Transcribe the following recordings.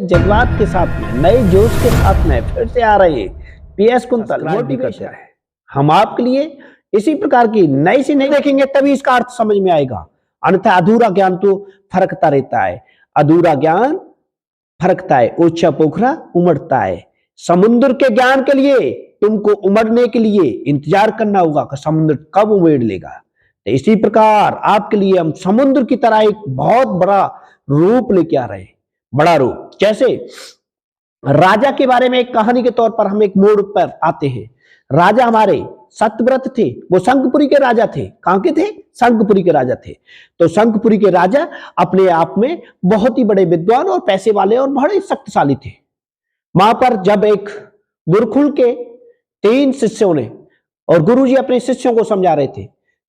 जज्बात के साथ में, नए जोश के साथ में फिर से आ रहे हैं पीएस कुंतल मोटिवेशन है। हम आपके लिए इसी प्रकार की नई से नई देखेंगे तभी इसका अर्थ समझ में आएगा, अन्यथा अधूरा ज्ञान तो फरकता रहता है। अधूरा ज्ञान फरकता है, ऊंचा पोखरा उमड़ता है। समुद्र के ज्ञान के लिए तुमको उमड़ने के लिए इंतजार करना होगा कि समुद्र कब उमड़ लेगा। तो इसी प्रकार आपके लिए हम समुद्र की तरह एक बहुत बड़ा रूप लेके आ रहे हैं, बड़ा रूप। जैसे राजा के बारे में एक कहानी के तौर पर हम एक मोड़ पर आते हैं। राजा हमारे सत्यव्रत थे, वो शंखपुरी के राजा थे। कहां के थे? शंखपुरी के राजा थे। तो शंखपुरी के राजा अपने आप में बहुत ही बड़े विद्वान और पैसे वाले और बड़े शक्तिशाली थे। वहां पर जब एक गुरुकुल के 3 शिष्यों ने, और गुरुजी अपने शिष्यों को समझा रहे थे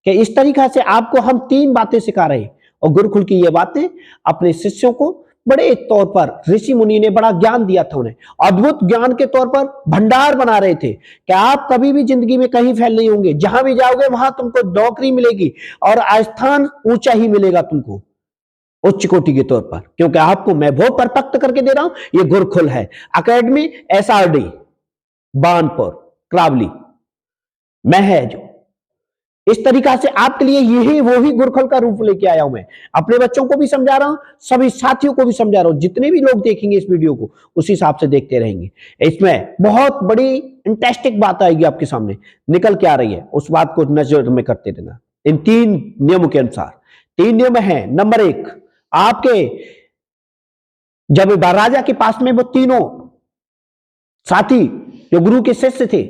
कि इस तरीका से आपको हम 3 बातें सिखा रहे हैं, और गुरुकुल की ये बातें अपने शिष्यों को बड़े तौर पर ऋषि मुनि ने बड़ा ज्ञान दिया था, उन्हें अद्भुत ज्ञान के तौर पर भंडार बना रहे थे कि आप कभी भी जिंदगी में कहीं फेल नहीं होंगे, जहां भी जाओगे वहां तुमको नौकरी मिलेगी और स्थान ऊंचा ही मिलेगा तुमको, उच्च कोटि के तौर पर। क्योंकि आपको मैं वो परपक्त करके दे रहा हूं। ये गुरुकुल है, अकेडमी SRD बानपुर क्रावली मैं है जो इस तरीका से आपके लिए यही वो ही गुरुकुल का रूप लेके आया हूं। मैं अपने बच्चों को भी समझा रहा हूं, सभी साथियों को भी समझा रहा हूं। जितने भी लोग देखेंगे इस वीडियो को उसी हिसाब से देखते रहेंगे। इसमें बहुत बड़ी इंटरेस्टिंग बात आएगी आपके सामने, निकल के आ रही है, उस बात को नजर में करते रहना। इन 3 नियमों के अनुसार 3 नियम है। नंबर 1, आपके जब राजा के पास में वो तीनों साथी जो गुरु के शिष्य थे,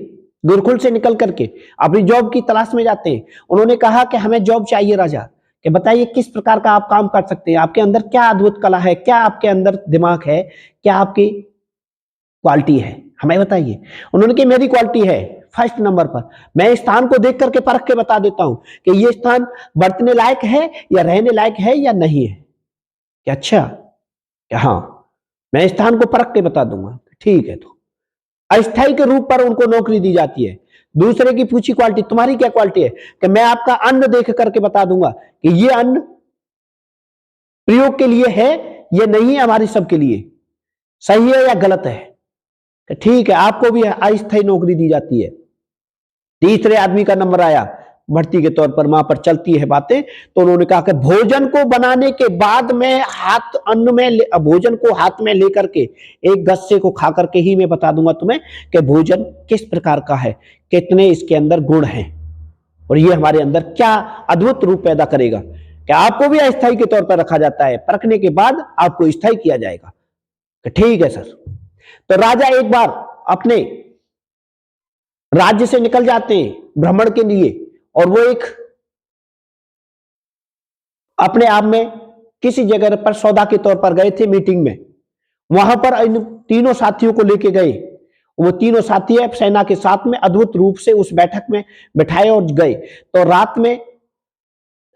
गुरुकुल से निकल करके अपनी जॉब की तलाश में जाते हैं। उन्होंने कहा कि हमें जॉब चाहिए राजा, कि बताइए किस प्रकार का आप काम कर सकते हैं, आपके अंदर क्या अद्भुत कला है, क्या आपके अंदर दिमाग है, क्या आपकी क्वालिटी है, हमें बताइए। उन्होंने कहा मेरी क्वालिटी है फर्स्ट नंबर पर, मैं इस स्थान को देख करके परख के बता देता हूं कि ये स्थान बरतने लायक है या रहने लायक है या नहीं है। कि अच्छा, कि हाँ मैं इस स्थान को परख के बता दूंगा। ठीक है, तो अस्थायी के रूप पर उनको नौकरी दी जाती है। दूसरे की पूछी क्वालिटी, तुम्हारी क्या क्वालिटी है? कि मैं आपका अन्न देख करके बता दूंगा कि ये अन्न प्रयोग के लिए है ये नहीं है, हमारी सबके लिए सही है या गलत है। कि ठीक है, आपको भी अस्थायी नौकरी दी जाती है। तीसरे आदमी का नंबर आया भर्ती के तौर पर, वहां पर चलती है बातें। तो उन्होंने कहा कि भोजन को बनाने के बाद में भोजन को हाथ में लेकर के एक गस्से को खा करके ही मैं बता दूंगा तुम्हें कि भोजन किस प्रकार का है, कितने इसके अंदर गुण हैं और ये हमारे अंदर क्या अद्भुत रूप पैदा करेगा। कि आपको भी अस्थायी के तौर पर रखा जाता है, परखने के बाद आपको स्थायी किया जाएगा। कि ठीक है सर। तो राजा एक बार अपने राज्य से निकल जाते हैं भ्रमण के लिए, और वो एक अपने आप में किसी जगह पर सौदा के तौर पर गए थे मीटिंग में। वहां पर इन तीनों साथियों को लेके गए। वो तीनों साथी है सेना के साथ में अद्भुत रूप से उस बैठक में बिठाए और गए। तो रात में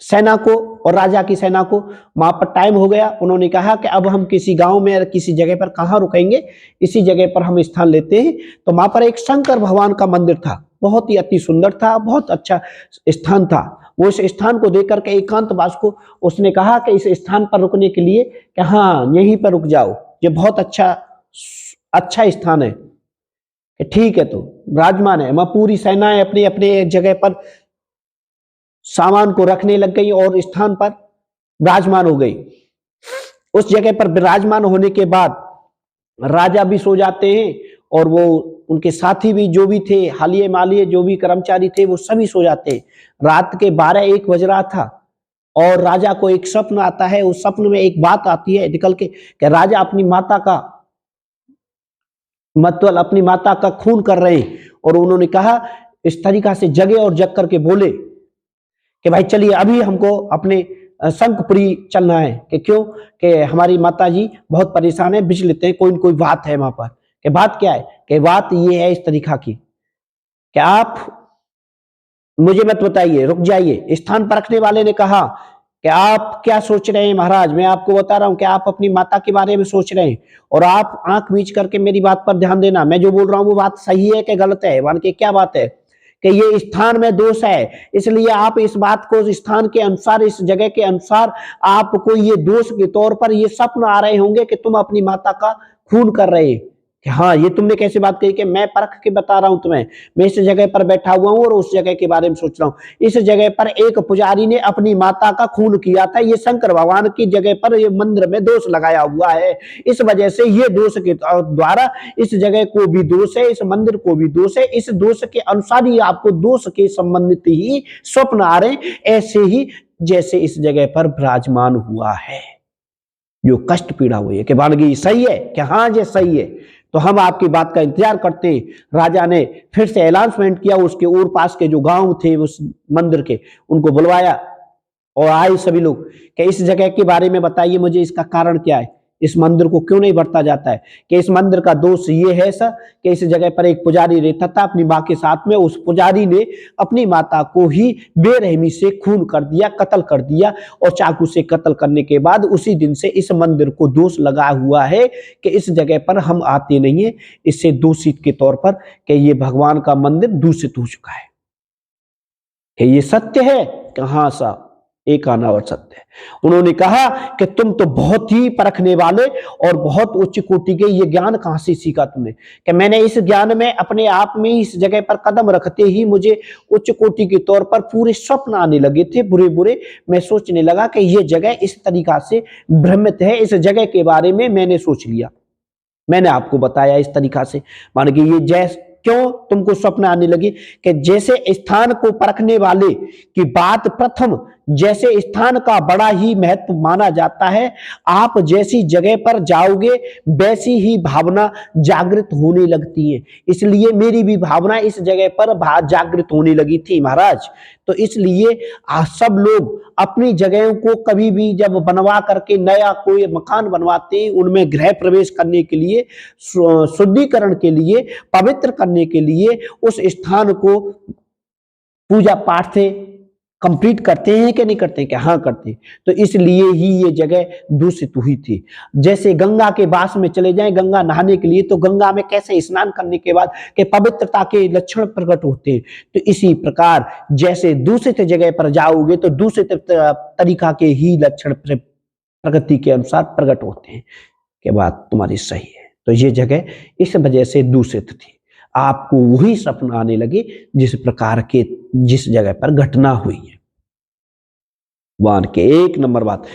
सेना को और राजा की सेना को वहां पर टाइम हो गया। उन्होंने कहा कि अब हम किसी गांव में या किसी जगह पर कहां रुकेंगे, इसी जगह पर हम स्थान लेते हैं। तो वहां पर एक शंकर भगवान का मंदिर था, बहुत ही अति सुंदर था, बहुत अच्छा स्थान था। वो इस स्थान को देख करके एकांतवास को उसने कहा कि इस स्थान पर रुकने के लिए कि हाँ यहीं पर रुक जाओ, ये बहुत अच्छा स्थान है। कि ठीक है, तो विराजमान है। वहां पूरी सेनाएं अपने अपने एक जगह पर सामान को रखने लग गई और स्थान पर विराजमान हो गई। उस जगह पर विराजमान होने के बाद राजा भी सो जाते हैं और वो उनके साथी भी जो भी थे, हालिये मालिये जो भी कर्मचारी थे, वो सभी सो जाते हैं। रात के 12-1 बज रहा था और राजा को एक स्वप्न आता है। उस स्वप्न में एक बात आती है निकल के कि राजा अपनी माता का मतलब अपनी माता का खून कर रहे हैं। और उन्होंने कहा इस तरीका से जगे और जग करके बोले कि भाई चलिए अभी हमको अपने शंखपुरी चलना है। कि क्यों? कि हमारी माता जी बहुत परेशान है, विचलित हैं, कोई न कोई बात है वहां पर। कि बात क्या है? कि बात ये है इस तरीका की कि आप मुझे मत बताइए, रुक जाइए। स्थान परखने वाले ने कहा कि आप क्या सोच रहे हैं महाराज? मैं आपको बता रहा हूं कि आप अपनी माता के बारे में सोच रहे हैं और आप आंख मीच करके मेरी बात पर ध्यान देना। मैं जो बोल रहा हूं वो बात सही है कि गलत है? मान के क्या बात है कि ये स्थान में दोष है, इसलिए आप इस बात को स्थान के अनुसार, इस जगह के अनुसार आपको ये दोष के तौर पर ये स्वप्न आ रहे होंगे कि तुम अपनी माता का खून कर रहे, कि हाँ ये तुमने कैसे बात कही, कि मैं परख के बता रहा हूं तुम्हें, मैं इस जगह पर बैठा हुआ हूं और उस जगह के बारे में सोच रहा हूं। इस जगह पर एक पुजारी ने अपनी माता का खून किया था, ये शंकर भगवान की जगह पर ये मंदिर में दोष लगाया हुआ है, इस वजह से ये दोष के द्वारा इस जगह को भी दोष है, इस मंदिर को भी दोष है, इस दोष के अनुसार ही आपको दोष के संबंधित ही स्वप्न आ रहे, ऐसे ही जैसे इस जगह पर विराजमान हुआ है, जो कष्ट पीड़ा हुई है। कि बानगी सही है, कि हाँ ये सही है, तो हम आपकी बात का इंतजार करते हैं। राजा ने फिर से अनाउंसमेंट किया, उसके और पास के जो गांव थे उस मंदिर के, उनको बुलवाया और आए सभी लोग कि इस जगह के बारे में बताइए मुझे, इसका कारण क्या है, इस मंदिर को क्यों नहीं बढ़ता जाता है। कि इस मंदिर का दोष ये है सर कि इस जगह पर एक पुजारी रहता था अपनी माँ के साथ में, उस पुजारी ने अपनी माता को ही बेरहमी से खून कर दिया, कत्ल कर दिया, और चाकू से कत्ल करने के बाद उसी दिन से इस मंदिर को दोष लगा हुआ है कि इस जगह पर हम आते नहीं है, इससे दूषित के तौर पर कि ये भगवान का मंदिर दूषित हो चुका है। कि ये सत्य है, कहाँ सा एक आना और सत्य है। उन्होंने कहा कि तुम तो बहुत ही परखने वाले और बहुत उच्च कोटि के, ये ज्ञान कहां से सीखा तुमने। कि मैंने इस ज्ञान में अपने आप में इस जगह पर कदम रखते ही मुझे उच्च कोटि के तौर पर पूरे स्वप्न आने लगे थे बुरे बुरे। मैं सोचने लगा कि ये जगह इस तरीका से भ्रमित है, इस जगह के बारे में मैंने सोच लिया, मैंने आपको बताया इस तरीका से। मान के ये जैसे क्यों तुमको स्वप्न आने लगी, कि जैसे स्थान को परखने वाले की बात प्रथम जैसे स्थान का बड़ा ही महत्व माना जाता है, आप जैसी जगह पर जाओगे वैसी ही भावना जागृत होने लगती है। इसलिए मेरी भी भावना इस जगह पर जागृत होने लगी थी महाराज। तो इसलिए सब लोग अपनी जगहों को कभी भी जब बनवा करके नया कोई मकान बनवाते हैं, उनमें गृह प्रवेश करने के लिए, शुद्धिकरण के लिए, पवित्र करने के लिए उस स्थान को पूजा पाठ से कंप्लीट करते हैं कि नहीं करते हैं, कि हाँ करते हैं। तो इसलिए ही ये जगह दूषित हुई थी। जैसे गंगा के पास में चले जाएं गंगा नहाने के लिए, तो गंगा में कैसे स्नान करने के बाद के पवित्रता के लक्षण प्रकट होते हैं, तो इसी प्रकार जैसे दूषित जगह पर जाओगे तो दूषित तरीका के ही लक्षण प्रकृति के अनुसार प्रकट होते हैं। के बात तुम्हारी सही है। तो ये जगह इस वजह से दूषित थी, आपको वही सपना आने लगे जिस प्रकार के जिस जगह पर घटना हुई है। वान के एक नंबर बात